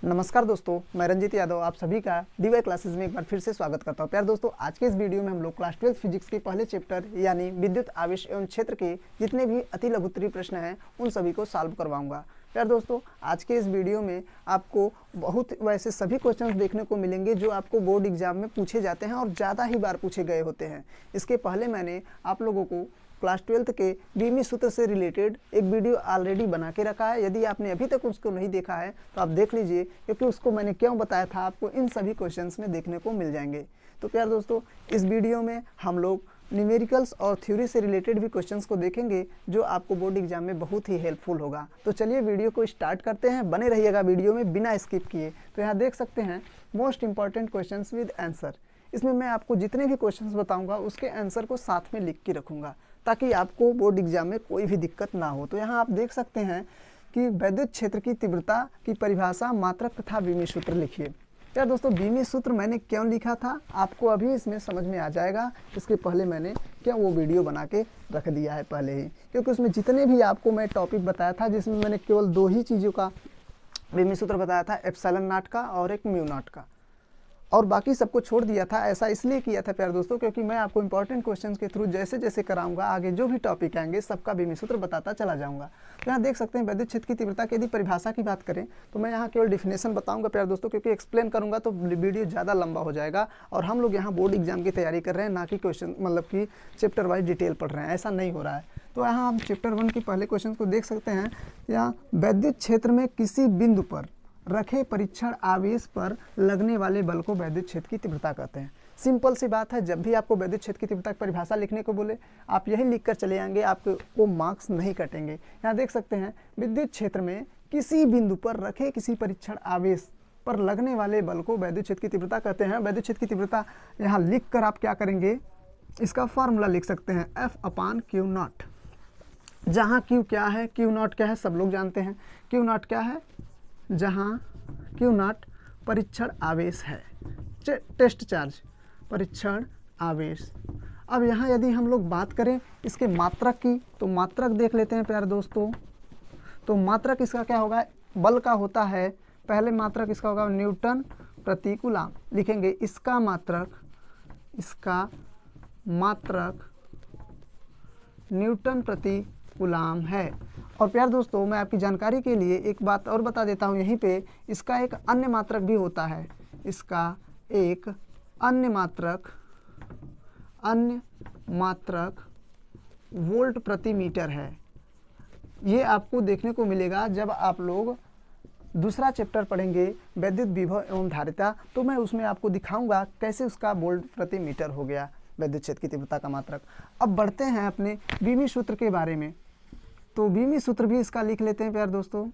नमस्कार दोस्तों, मैं रंजित यादव आप सभी का डीवाई क्लासेस में एक बार फिर से स्वागत करता हूं। प्यार दोस्तों, आज के इस वीडियो में हम लोग क्लास 12 फिजिक्स के पहले चैप्टर यानी विद्युत आवेश एवं क्षेत्र के जितने भी अति लघुत्तरीय प्रश्न हैं उन सभी को सॉल्व करवाऊंगा। प्यार दोस्तों, आज के इस वीडियो में आपको बहुत वैसे सभी क्वेश्चंस देखने को मिलेंगे जो आपको बोर्ड एग्जाम में पूछे जाते हैं और ज़्यादा ही बार पूछे गए होते हैं। इसके पहले मैंने आप लोगों को क्लास 12 के बीमी सूत्र से रिलेटेड एक वीडियो ऑलरेडी बना के रखा है। यदि आपने अभी तक उसको नहीं देखा है तो आप देख लीजिए, क्योंकि उसको मैंने क्यों बताया था आपको इन सभी क्वेश्चंस में देखने को मिल जाएंगे। तो प्यार दोस्तों, इस वीडियो में हम लोग न्यूमेरिकल्स और थ्योरी से रिलेटेड भी क्वेश्चंस को देखेंगे जो आपको बोर्ड एग्जाम में बहुत ही हेल्पफुल होगा। तो चलिए वीडियो को स्टार्ट करते हैं, बने रहिएगा वीडियो में बिना स्किप किए। तो यहाँ देख सकते हैं most important questions with answer. इसमें मैं आपको जितने भी क्वेश्चंस बताऊंगा उसके आंसर को साथ में लिख के रखूंगा ताकि आपको बोर्ड एग्जाम में कोई भी दिक्कत ना हो। तो यहाँ आप देख सकते हैं कि वैद्युत क्षेत्र की तीव्रता की परिभाषा, मात्रक तथा बीमी सूत्र लिखिए। यार दोस्तों, बीमी सूत्र मैंने क्यों लिखा था आपको अभी इसमें समझ में आ जाएगा। इसके पहले मैंने क्यों वो वीडियो बना के रख दिया है पहले ही, क्योंकि उसमें जितने भी आपको मैं टॉपिक बताया था जिसमें मैंने केवल दो ही चीज़ों का बीमी सूत्र बताया था, एप्सिलॉन नॉट का और एक म्यू नॉट का, और बाकी सबको छोड़ दिया था। ऐसा इसलिए किया था प्यार दोस्तों क्योंकि मैं आपको इंपॉर्टेंट क्वेश्चंस के थ्रू जैसे जैसे कराऊंगा आगे जो भी टॉपिक आएंगे सबका बीमी सूत्र बताता चला जाऊंगा। तो यहाँ देख सकते हैं वैद्युत क्षेत्र की तीव्रता की यदि परिभाषा की बात करें तो मैं यहाँ केवल डिफिनेशन बताऊंगा प्यार दोस्तों, क्योंकि एक्सप्लेन करूंगा तो वीडियो ज़्यादा लंबा हो जाएगा और हम लोग यहाँ बोर्ड एग्जाम की तैयारी कर रहे हैं, ना कि क्वेश्चन मतलब कि चैप्टर वाइज डिटेल पढ़ रहे हैं, ऐसा नहीं हो रहा है। तो यहाँ हम चैप्टर 1 के पहले क्वेश्चन को देख सकते हैं। यहाँ वैद्युत क्षेत्र में किसी बिंदु पर रखे परीक्षण आवेश पर लगने वाले बल को वैद्युत क्षेत्र की तीव्रता कहते हैं। सिंपल सी बात है, जब भी आपको वैद्युत क्षेत्र की तीव्रता की परिभाषा लिखने को बोले आप यही लिखकर चले आएंगे, आपको मार्क्स नहीं कटेंगे। यहाँ देख सकते हैं विद्युत क्षेत्र में किसी बिंदु पर रखे किसी परीक्षण आवेश पर लगने वाले बल को वैद्युत क्षेत्र की तीव्रता कहते हैं। वैद्युत क्षेत्र की तीव्रता यहाँ लिख कर आप क्या करेंगे, इसका फार्मूला लिख सकते हैं F/Q0, जहाँ Q क्या है, Q0 क्या है सब लोग जानते हैं। Q0 क्या है, जहाँ Q0 परीक्षण आवेश है, टेस्ट चार्ज परीक्षण आवेश। अब यहाँ यदि हम लोग बात करें इसके मात्रक की तो मात्रक देख लेते हैं प्यारे दोस्तों। तो मात्रक इसका क्या होगा, बल का होता है, पहले मात्रक इसका होगा न्यूटन प्रति कूलम लिखेंगे। इसका मात्रक न्यूटन प्रति कूलम है। और प्यार दोस्तों, मैं आपकी जानकारी के लिए एक बात और बता देता हूँ यहीं पे, इसका एक अन्य मात्रक भी होता है। इसका एक अन्य मात्रक वोल्ट प्रति मीटर है। ये आपको देखने को मिलेगा जब आप लोग दूसरा चैप्टर पढ़ेंगे वैद्युत विभव एवं धारिता, तो मैं उसमें आपको दिखाऊंगा कैसे उसका वोल्ट प्रति मीटर हो गया वैद्युत क्षेत्र की तीव्रता का मात्रक। अब बढ़ते हैं अपने बीमी सूत्र के बारे में। तो बीमी सूत्र भी इसका लिख लेते हैं प्यार दोस्तों।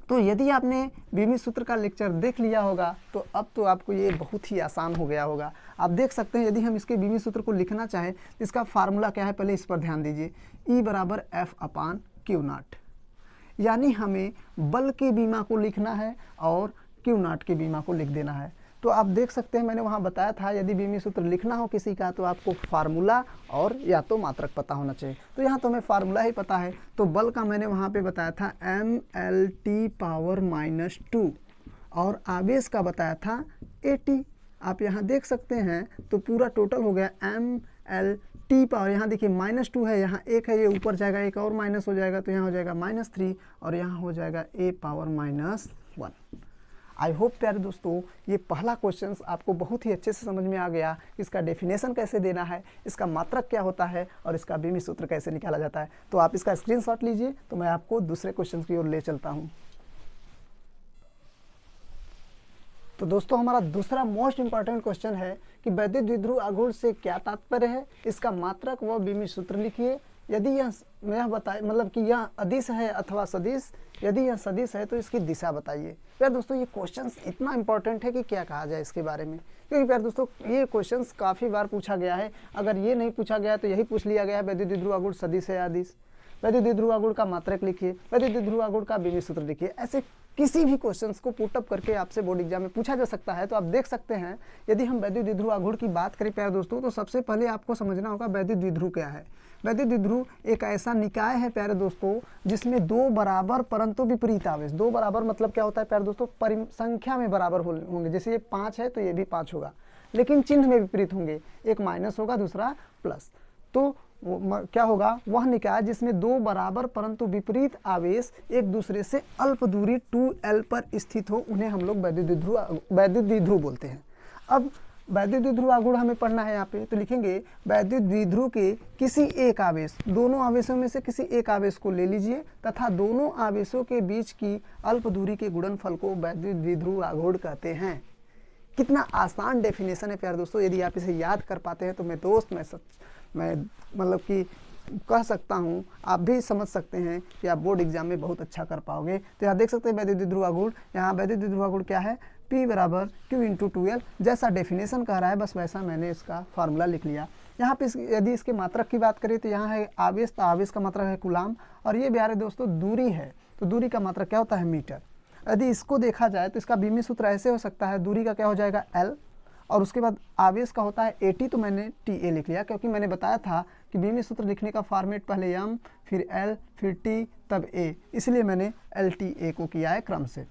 तो यदि आपने बीमी सूत्र का लेक्चर देख लिया होगा तो अब तो आपको ये बहुत ही आसान हो गया होगा। आप देख सकते हैं यदि हम इसके बीमी सूत्र को लिखना चाहें तो इसका फार्मूला क्या है, पहले इस पर ध्यान दीजिए। E = F/Q0, यानी हमें बल के बीमा को लिखना है और Q0 के बीमा को लिख देना है। तो आप देख सकते हैं मैंने वहाँ बताया था यदि बीमी सूत्र लिखना हो किसी का तो आपको फार्मूला और या तो मात्रक पता होना चाहिए। तो यहाँ तो हमें फार्मूला ही पता है। तो बल का मैंने वहाँ पे बताया था mLT⁻⁻2 और आवेश का बताया था AT। आप यहाँ देख सकते हैं तो पूरा टोटल हो गया mLT पावर, यहाँ देखिए -2 है, यहाँ 1 है, ये ऊपर जाएगा, एक और माइनस हो जाएगा तो यहाँ हो जाएगा -3 और यहाँ हो जाएगा A⁻−1। आई होप प्यारे दोस्तों ये पहला क्वेश्चन आपको बहुत ही अच्छे से समझ में आ गया, इसका डेफिनेशन कैसे देना है, इसका मात्रक क्या होता है और इसका बीमी सूत्र कैसे निकाला जाता है। तो आप इसका स्क्रीनशॉट लीजिए तो मैं आपको दूसरे क्वेश्चन की ओर ले चलता हूँ। तो दोस्तों हमारा दूसरा मोस्ट इंपॉर्टेंट क्वेश्चन है कि वैद्युत द्विध्रुव आघूर्ण से क्या तात्पर्य है, इसका मात्रक व बीमी सूत्र लिखिए। यदि यह बताए मतलब कि यह अदिश है अथवा सदिश, यदि यह सदिश है तो इसकी दिशा बताइए। प्यार दोस्तों ये क्वेश्चन इतना इंपॉर्टेंट है कि क्या कहा जाए इसके बारे में, क्योंकि प्यार दोस्तों ये क्वेश्चन काफ़ी बार पूछा गया है। अगर ये नहीं पूछा गया तो यही पूछ लिया गया है वैद्युत द्विध्रुव आघूर्ण सदिश है अदिश। वैद्युत द्विध्रुव आघूर्ण का मात्रक लिखिए, वैद्युत द्विध्रुव आघूर्ण का बीमी सूत्र लिखिए। ऐसे किसी भी क्वेश्चंस को पुटअप करके आपसे बोर्ड एग्जाम में पूछा जा सकता है। तो आप देख सकते हैं, यदि हम वैद्युत द्विध्रुव आघूर्ण की बात करें प्यारे दोस्तों, तो सबसे पहले आपको समझना होगा वैद्युत द्विध्रुव क्या है। वैद्युत द्विध्रुव एक ऐसा निकाय है प्यारे दोस्तों जिसमें दो बराबर परंतु विपरीत आवेश, दो बराबर मतलब क्या होता है प्यारे दोस्तों, संख्या में बराबर होंगे। जैसे ये 5 है तो ये भी 5 होगा, लेकिन चिन्ह में विपरीत होंगे, एक माइनस होगा दूसरा प्लस। तो क्या होगा, वह निकाय जिसमें दो बराबर परंतु विपरीत आवेश एक दूसरे से अल्प दूरी 2l पर स्थित हो, उन्हें हम लोग वैद्युत द्विध्रुव बोलते हैं। अब वैद्युत द्विध्रुव आघूर्ण हमें पढ़ना है यहाँ पे, तो लिखेंगे वैद्युत द्विध्रुव के किसी एक आवेश, दोनों आवेशों में से किसी एक आवेश को ले लीजिए तथा दोनों आवेशों के बीच की अल्प दूरी के गुणनफल को वैद्युत द्विध्रुव आघूर्ण कहते हैं। कितना आसान डेफिनेशन है प्यारे दोस्तों, यदि आप इसे याद कर पाते हैं तो मैं मतलब कि कह सकता हूँ, आप भी समझ सकते हैं कि आप बोर्ड एग्जाम में बहुत अच्छा कर पाओगे। तो यहाँ देख सकते हैं वैद्युत द्विध्रुव आघूर्ण, यहाँ वैद्युत द्विध्रुव आघूर्ण क्या है, P बराबर Q इंटू 2L, जैसा डेफिनेशन कह रहा है बस वैसा मैंने इसका फार्मूला लिख लिया। यहाँ पे यदि इसके मात्रक की बात करें तो यहाँ है आवेश, तो आवेश का मात्रक है कूलाम, और ये प्यारे दोस्तों दूरी है, तो दूरी का मात्रक क्या होता है, मीटर। यदि इसको देखा जाए तो इसका बीमी सूत्र ऐसे हो सकता है, दूरी का क्या हो जाएगा L, और उसके बाद आवेश का होता है AT, तो मैंने TA लिख लिया क्योंकि मैंने बताया था कि बीमी सूत्र लिखने का फॉर्मेट पहले M फिर L फिर T तब A, इसलिए मैंने LTA को किया है क्रम से।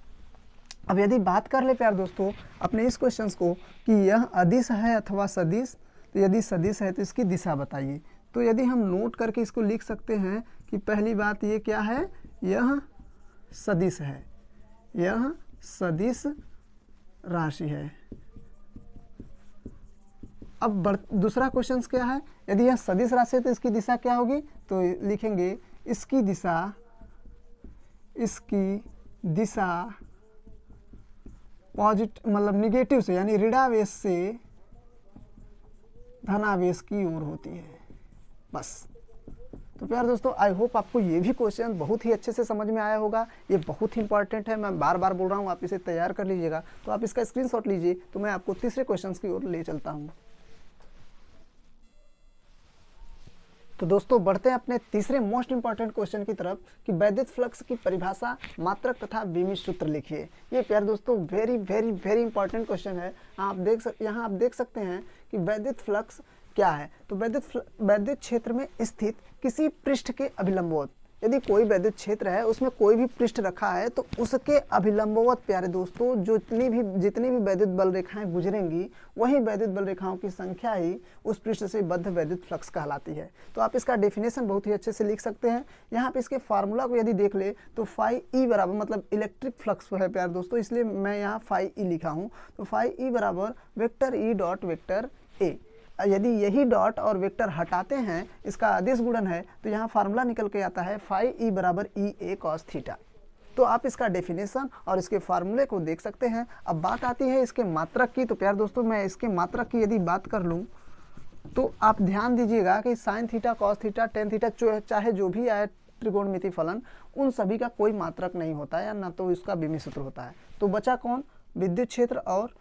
अब यदि बात कर ले प्यार दोस्तों अपने इस क्वेश्चन को कि यह अदिश है अथवा सदिश, तो यदि सदिश है तो इसकी दिशा बताइए। तो यदि हम नोट करके इसको लिख सकते हैं कि पहली बात ये क्या है, यह सदिश है, यह सदिश राशि है। अब दूसरा क्वेश्चन क्या है, यदि यह सदिश राशि है तो इसकी दिशा क्या होगी, तो लिखेंगे इसकी दिशा पॉजिटिव मतलब निगेटिव से यानी ऋणावेश से धनावेश की ओर होती है, बस। तो प्यार दोस्तों आई होप आपको ये भी क्वेश्चन बहुत ही अच्छे से समझ में आया होगा। ये बहुत ही इंपॉर्टेंट है, मैं बार बार बोल रहा हूँ, आप इसे तैयार कर लीजिएगा। तो आप इसका स्क्रीनशॉट लीजिए, तो मैं आपको तीसरे क्वेश्चन की ओर ले चलता हूँ। तो दोस्तों बढ़ते हैं अपने तीसरे मोस्ट इंपॉर्टेंट क्वेश्चन की तरफ कि वैद्युत फ्लक्स की परिभाषा, मात्रक तथा बीमी सूत्र लिखिए। ये प्यार दोस्तों very very very important question है। यहाँ आप देख सकते हैं कि वैद्युत फ्लक्स क्या है। तो वैद्युत क्षेत्र में स्थित किसी पृष्ठ के अभिलंबवत, यदि कोई वैद्युत क्षेत्र है उसमें कोई भी पृष्ठ रखा है तो उसके अभिलंबवत प्यारे दोस्तों जितनी भी वैद्युत बल रेखाएं गुजरेंगी, वही वैद्युत बल रेखाओं की संख्या ही उस पृष्ठ से बद्ध वैद्युत फ्लक्स कहलाती है। तो आप इसका डेफिनेशन बहुत ही अच्छे से लिख सकते हैं। यहाँ पे इसके फार्मूला को यदि देख ले तो फाई ई बराबर मतलब इलेक्ट्रिक फ्लक्स है प्यारे दोस्तों, इसलिए मैं यहाँ फाई ई लिखा हूँ। तो फाई ई बराबर vector E dot vector A. यदि यही डॉट और वेक्टर हटाते हैं, इसका आदेश गुणन है, तो यहाँ फार्मूला निकल के आता है फाई ई बराबर ई ए कॉस थीटा। तो आप इसका डेफिनेशन और इसके फार्मूले को देख सकते हैं। अब बात आती है इसके मात्रक की। तो प्यार दोस्तों मैं इसके मात्रक की यदि बात कर लूँ तो आप ध्यान दीजिएगा कि sine theta, cos theta, tan theta, चाहे जो भी आए त्रिकोणमिति फलन, उन सभी का कोई मात्रक नहीं होता है, या ना तो इसका बीमी सूत्र होता है। तो बचा कौन, विद्युत क्षेत्र और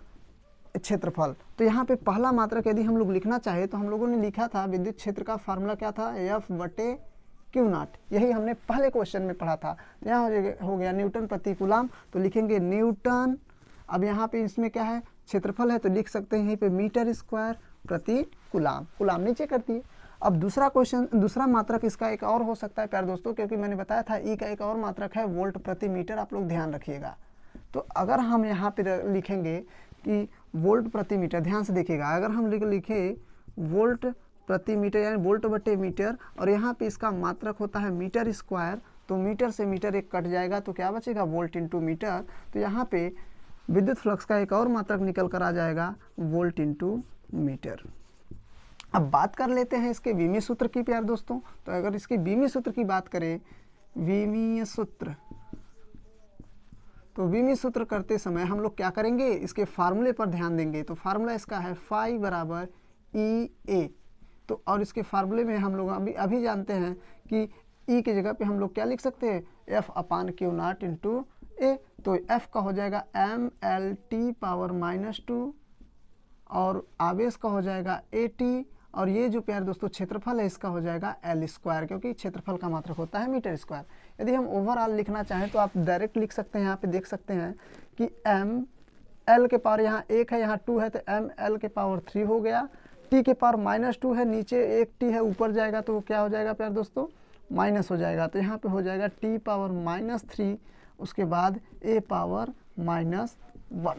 क्षेत्रफल। तो यहाँ पे पहला मात्रक यदि हम लोग लिखना चाहे तो हम लोगों ने लिखा था विद्युत क्षेत्र का फार्मूला क्या था, F बटे Q नॉट। यही हमने पहले क्वेश्चन में पढ़ा था। तो यहाँ हो गया न्यूटन प्रति कूलाम, तो लिखेंगे न्यूटन। अब यहाँ पे इसमें क्या है, क्षेत्रफल है, तो लिख सकते हैं यहीं पे मीटर स्क्वायर प्रति कूलाम। कूलाम नीचे करती है। अब दूसरा मात्रक इसका एक और हो सकता है प्यारे दोस्तों, क्योंकि मैंने बताया था ई का एक और मात्रक है वोल्ट प्रति मीटर, आप लोग ध्यान रखिएगा। तो अगर हम यहाँ पे लिखेंगे कि वोल्ट प्रति मीटर, ध्यान से देखिएगा, अगर हम लिखे वोल्ट प्रति मीटर यानी वोल्ट बटे मीटर, और यहाँ पे इसका मात्रक होता है मीटर स्क्वायर, तो मीटर से मीटर एक कट जाएगा तो क्या बचेगा, वोल्ट इंटू मीटर। तो यहाँ पे विद्युत फ्लक्स का एक और मात्रक निकल कर आ जाएगा वोल्ट इंटू मीटर। अब बात कर लेते हैं इसके बीमी सूत्र की प्यार दोस्तों। तो अगर इसके बीमी सूत्र की बात करें, बीमी सूत्र, तो बीमी सूत्र करते समय हम लोग क्या करेंगे, इसके फार्मूले पर ध्यान देंगे। तो फार्मूला इसका है फाई बराबर ई ए। तो और इसके फार्मूले में हम लोग अभी जानते हैं कि ई की जगह पे हम लोग क्या लिख सकते हैं, F upon Q not into A. तो एफ का हो जाएगा एम एल टी पावर -2, और आवेश का हो जाएगा ए टी, और ये जो प्यारे दोस्तों क्षेत्रफल है इसका हो जाएगा एल स्क्वायर, क्योंकि क्षेत्रफल का मात्रक होता है मीटर स्क्वायर। यदि हम ओवरऑल लिखना चाहें तो आप डायरेक्ट लिख सकते हैं। यहाँ पे देख सकते हैं कि एम एल के पावर यहाँ 1 है, यहाँ 2 है, तो एम एल के पावर 3 हो गया। टी के पावर -2 है, नीचे एक टी है, ऊपर जाएगा तो क्या हो जाएगा प्यारे दोस्तों, माइनस हो जाएगा। तो यहाँ पे हो जाएगा टी पावर -3, उसके बाद ए पावर -1।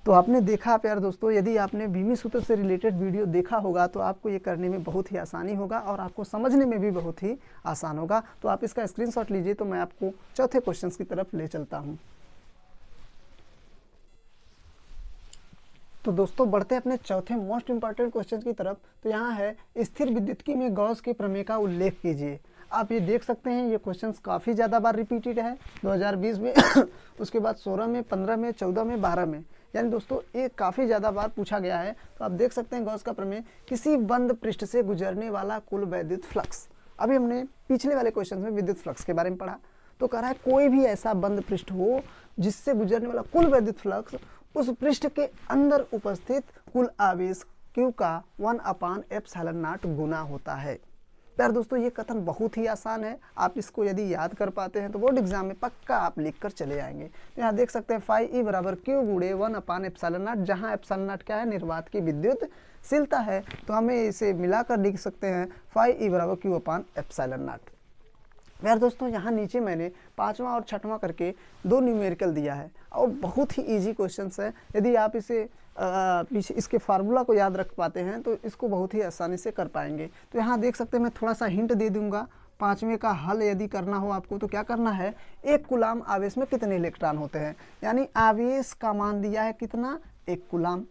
तो आपने देखा प्यारे दोस्तों, यदि आपने बीमी सूत्र से रिलेटेड वीडियो देखा होगा तो आपको ये करने में बहुत ही आसानी होगा और आपको समझने में भी बहुत ही आसान होगा। तो आप इसका स्क्रीनशॉट लीजिए, तो मैं आपको चौथे क्वेश्चन की तरफ ले चलता हूँ। तो दोस्तों बढ़ते हैं अपने चौथे मोस्ट इंपॉर्टेंट क्वेश्चन की तरफ। तो यहाँ है स्थिर विद्युत्की में गॉस के प्रमेय का उल्लेख कीजिए। आप ये देख सकते हैं ये क्वेश्चंस काफ़ी ज़्यादा बार रिपीटेड है 2020 में उसके बाद 16 में, 15 में, 14 में, 12 में, यानी दोस्तों ये काफ़ी ज़्यादा बार पूछा गया है। तो आप देख सकते हैं गॉस का प्रमेय, किसी बंद पृष्ठ से गुजरने वाला कुल वैद्युत फ्लक्स। अभी हमने पिछले वाले क्वेश्चन में विद्युत फ्लक्स के बारे में पढ़ा, तो कह रहा है कोई भी ऐसा बंद पृष्ठ हो जिससे गुजरने वाला कुल वैद्युत फ्लक्स उस पृष्ठ के अंदर उपस्थित कुल आवेश Q का 1/ε0 गुना होता है। प्यारे दोस्तों ये कथन बहुत ही आसान है, आप इसको यदि याद कर पाते हैं तो बोर्ड एग्जाम में पक्का आप लिख कर चले आएंगे। तो यहाँ देख सकते हैं फाई ई बराबर Q गुणे 1/ε0, जहाँ ε0 क्या है, निर्वात की विद्युतशीलता है। तो हमें इसे मिलाकर लिख सकते हैं फाई ई बराबर Q/ε0। यार दोस्तों यहाँ नीचे मैंने 5वां और 6वां करके 2 न्यूमेरिकल दिया है और बहुत ही इजी क्वेश्चंस है। यदि आप इसे इसके फार्मूला को याद रख पाते हैं तो इसको बहुत ही आसानी से कर पाएंगे। तो यहाँ देख सकते हैं, मैं थोड़ा सा हिंट दे दूंगा। 5वें का हल यदि करना हो आपको तो क्या करना है, 1 कूलाम आवेश में कितने इलेक्ट्रॉन होते हैं, यानी आवेश का मान दिया है कितना, 1 कूलाम।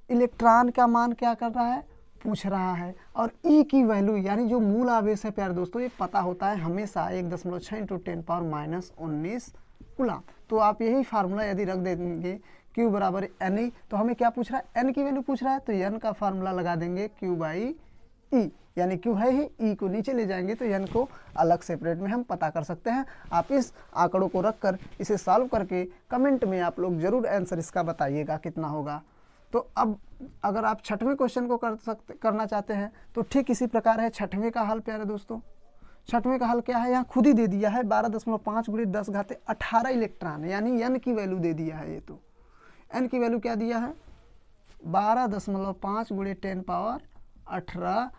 इलेक्ट्रॉन का मान क्या कर रहा है, पूछ रहा है। और ई की वैल्यू यानी जो मूल आवेश है प्यारे दोस्तों, ये पता होता है हमेशा 1.6 × 10⁻⁻19 कूलाम। तो आप यही फार्मूला यदि रख देंगे Q बराबर NE, तो हमें क्या पूछ रहा है, N की वैल्यू पूछ रहा है, तो N का फार्मूला लगा देंगे Q/E, यानी Q है ही, E को नीचे ले जाएंगे तो N को अलग सेपरेट में हम पता कर सकते हैं। आप इस आंकड़ों को रख कर इसे सॉल्व करके कमेंट में आप लोग जरूर आंसर इसका बताइएगा कितना होगा। तो अब अगर आप 6वें क्वेश्चन को करना चाहते हैं तो ठीक इसी प्रकार है 6वें का हल प्यारे दोस्तों। 6वें का हल क्या है, यहाँ खुद ही दे दिया है 12.5 × 10⁻18 इलेक्ट्रॉन, यानी N की वैल्यू दे दिया है। ये तो N की वैल्यू क्या दिया है, 12.5 × 10⁻18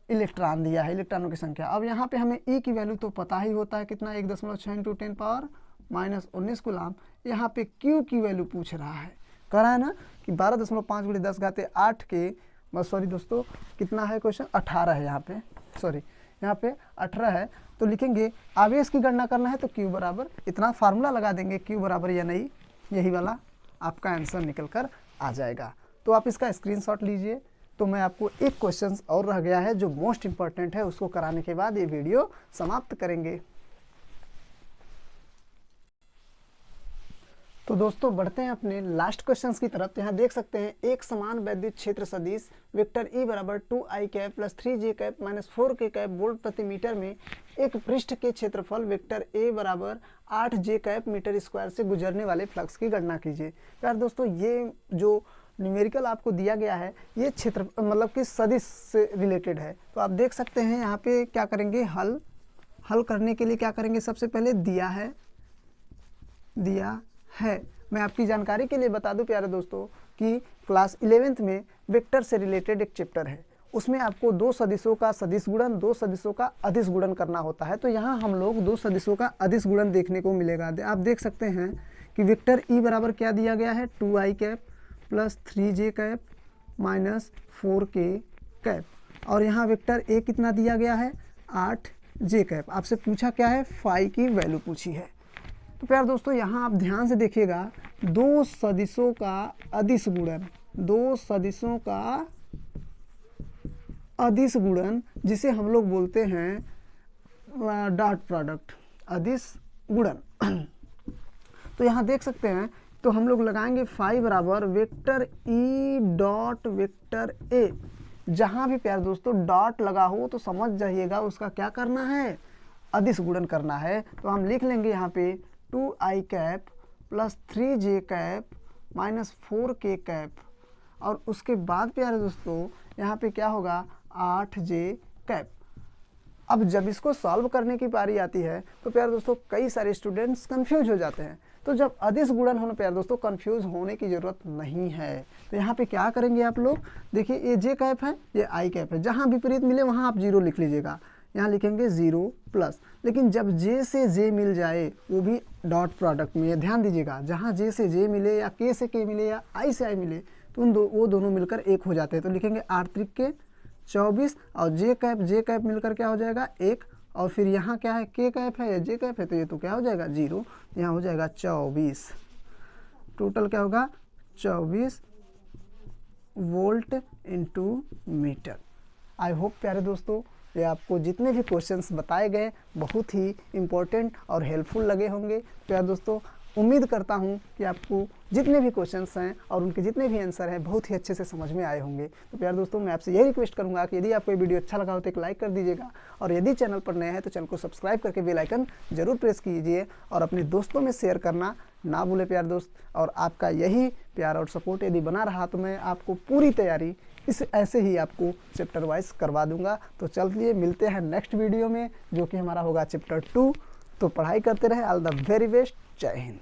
इलेक्ट्रॉन दिया है, इलेक्ट्रॉनों की संख्या। अब यहाँ पे हमें E की वैल्यू तो पता ही होता है कितना, 1.6 × 10⁻⁻19 कूलाम। यहाँ पे Q की वैल्यू पूछ रहा है, कह रहा है ना कि 12.5 × 10⁸ के सॉरी दोस्तों कितना है क्वेश्चन, 18 है यहाँ पे, सॉरी यहाँ पे 18 है। तो लिखेंगे आवेश की गणना करना है तो Q बराबर इतना फार्मूला लगा देंगे, Q बराबर या नहीं, यही वाला आपका आंसर निकल कर आ जाएगा। तो आप इसका स्क्रीनशॉट लीजिए। तो मैं आपको एक क्वेश्चन और रह गया है जो मोस्ट इंपॉर्टेंट है, उसको कराने के बाद ये वीडियो समाप्त करेंगे। तो दोस्तों बढ़ते हैं अपने लास्ट क्वेश्चंस की तरफ। तो यहाँ देख सकते हैं एक समान वैद्युत क्षेत्र सदिश वेक्टर E बराबर 2i cap plus 3j cap minus 4k cap volt प्रति मीटर में एक पृष्ठ के क्षेत्रफल वेक्टर A बराबर 8j कैप मीटर स्क्वायर से गुजरने वाले फ्लक्स की गणना कीजिए। यार दोस्तों ये जो न्यूमेरिकल आपको दिया गया है ये क्षेत्र मतलब कि सदिश से रिलेटेड है। तो आप देख सकते हैं यहाँ पे क्या करेंगे, हल करने के लिए क्या करेंगे, सबसे पहले दिया है। मैं आपकी जानकारी के लिए बता दूं प्यारे दोस्तों कि क्लास 11th में वेक्टर से रिलेटेड एक चैप्टर है, उसमें आपको 2 सदिशों का सदिश गुणन, 2 सदिशों का अदिश गुणन करना होता है। तो यहाँ हम लोग 2 सदिशों का अदिश गुणन देखने को मिलेगा। आप देख सकते हैं कि वेक्टर E बराबर क्या दिया गया है, 2i cap plus 3j cap minus 4k cap, और यहाँ वेक्टर A कितना दिया गया है, 8j कैप। आपसे पूछा क्या है, फाई की वैल्यू पूछी है। तो प्यार दोस्तों यहाँ आप ध्यान से देखिएगा, 2 सदिशों का अदिश गुणन, 2 सदिशों का अदिश गुणन जिसे हम लोग बोलते हैं डॉट प्रोडक्ट, अदिश गुणन। तो यहाँ देख सकते हैं, तो हम लोग लगाएंगे फाई बराबर vector E dot vector A। जहाँ भी प्यार दोस्तों डॉट लगा हो तो समझ जाइएगा उसका क्या करना है, अदिश गुणन करना है। तो हम लिख लेंगे यहाँ पे 2i cap plus 3j cap minus 4k cap, और उसके बाद प्यारे दोस्तों यहाँ पे क्या होगा 8j कैप। अब जब इसको सॉल्व करने की बारी आती है तो प्यारे दोस्तों कई सारे स्टूडेंट्स कंफ्यूज हो जाते हैं। तो जब अदिश गुणन हो ना प्यारे दोस्तों कंफ्यूज होने की ज़रूरत नहीं है। तो यहाँ पे क्या करेंगे आप लोग, देखिए ये जे कैप है, ये आई कैप है, जहाँ विपरीत मिले वहाँ आप 0 लिख लीजिएगा। यहाँ लिखेंगे 0 प्लस, लेकिन जब जे से जे मिल जाए वो भी डॉट प्रोडक्ट में, ध्यान दीजिएगा, जहाँ जे से जे मिले या के से के मिले या आई से आई मिले तो वो दोनों मिलकर एक हो जाते हैं। तो लिखेंगे 8 त्रिक के 24 और जे कैप मिलकर क्या हो जाएगा 1, और फिर यहाँ क्या है के कैप है या जे कैप है तो ये तो क्या हो जाएगा 0, यहाँ हो जाएगा 24। टोटल क्या होगा 24 volt into meter. I hope प्यारे दोस्तों ये आपको जितने भी क्वेश्चंस बताए गए बहुत ही इम्पोर्टेंट और हेल्पफुल लगे होंगे। प्यारे दोस्तों उम्मीद करता हूँ कि आपको जितने भी क्वेश्चंस हैं और उनके जितने भी आंसर हैं बहुत ही अच्छे से समझ में आए होंगे। तो प्यारे दोस्तों मैं आपसे यही रिक्वेस्ट करूँगा कि यदि आपको ये वीडियो अच्छा लगा हो तो एक लाइक कर दीजिएगा, और यदि चैनल पर नए हैं तो चैनल को सब्सक्राइब करके बेल आइकन जरूर प्रेस कीजिए और अपने दोस्तों में शेयर करना ना भूलें प्यारे दोस्त। और आपका यही प्यार और सपोर्ट यदि बना रहा तो मैं आपको पूरी तैयारी इस ऐसे ही आपको चैप्टर वाइज करवा दूंगा। तो चलिए मिलते हैं नेक्स्ट वीडियो में जो कि हमारा होगा चैप्टर 2। तो पढ़ाई करते रहे। All the very best. जय हिंद।